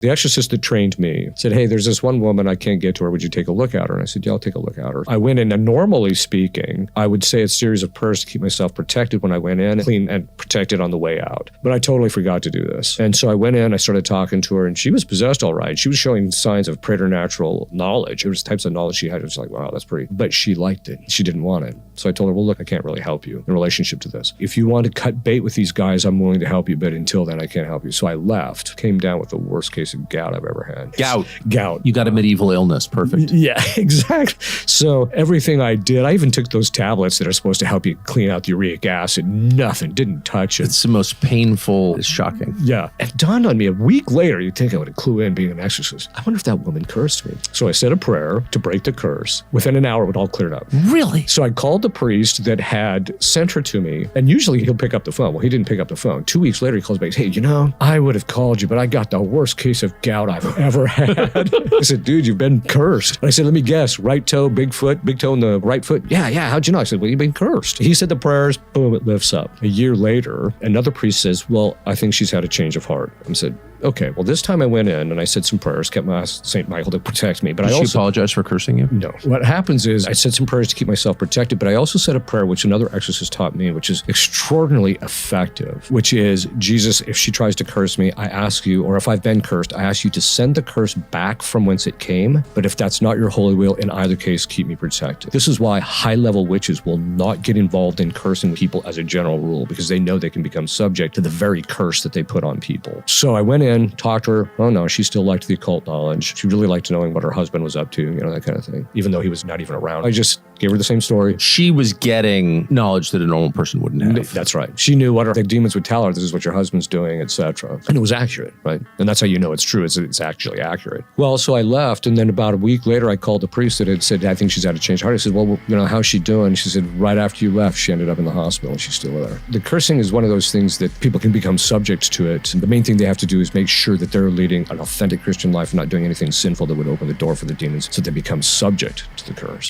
The exorcist that trained me said, hey, there's this one woman, I can't get to her. Would you take a look at her? And I said, yeah, I'll take a look at her. I went in, and normally speaking, I would say a series of prayers to keep myself protected when I went in, clean and protected on the way out. But I totally forgot to do this. And so I went in, I started talking to her, and she was possessed all right. She was showing signs of preternatural knowledge. There was types of knowledge she had. It was like, wow, that's pretty. But she liked it. She didn't want it. So I told her, well, look, I can't really help you in relationship to this. If you want to cut bait with these guys, I'm willing to help you. But until then, I can't help you. So I left, came down with the worst case of gout I've ever had. Gout. You got a medieval illness. Perfect. Yeah, exactly. So everything I did, I even took those tablets that are supposed to help you clean out the uric acid. Nothing. Didn't touch it. It's the most painful. It's shocking. Yeah. It dawned on me a week later, you'd think I would clue in being an exorcist. I wonder if that woman cursed me. So I said a prayer to break the curse. Within an hour, it would all cleared up. Really? So I called the priest that had sent her to me, and usually he'll pick up the phone. Well, he didn't pick up the phone. 2 weeks later, he calls back, hey, I would have called you, but I got the worst case of gout I've ever had. I said, dude, you've been cursed. And I said, let me guess, right toe, big foot, big toe in the right foot. Yeah, how'd you know? I said, well, you've been cursed. He said the prayers, boom, it lifts up. A year later, another priest says, well, I think she's had a change of heart. I said, okay, well, this time I went in and I said some prayers, kept my St. Michael to protect me. But Did she apologize for cursing you? No. What happens is I said some prayers to keep myself protected, but I also said a prayer, which another exorcist taught me, which is extraordinarily effective, which is, Jesus, if she tries to curse me, I ask you, or if I've been cursed, I ask you to send the curse back from whence it came. But if that's not your holy will, in either case, keep me protected. This is why high-level witches will not get involved in cursing people as a general rule, because they know they can become subject to the very curse that they put on people. So I went in, talked to her. Oh no, she still liked the occult knowledge. She really liked knowing what her husband was up to, that kind of thing, even though he was not even around. I just gave her the same story. She was getting knowledge that a normal person wouldn't have. That's right. She knew what the demons would tell her. This is what your husband's doing, etc. And it was accurate, right? And that's how you know it's true. It's actually accurate. Well, so I left, and then about a week later, I called the priest that had said, I think she's had a change of heart. I said, well, how's she doing? She said, right after you left, she ended up in the hospital, and she's still there. The cursing is one of those things that people can become subject to it. And the main thing they have to do is make sure that they're leading an authentic Christian life and not doing anything sinful that would open the door for the demons so they become subject to the curse.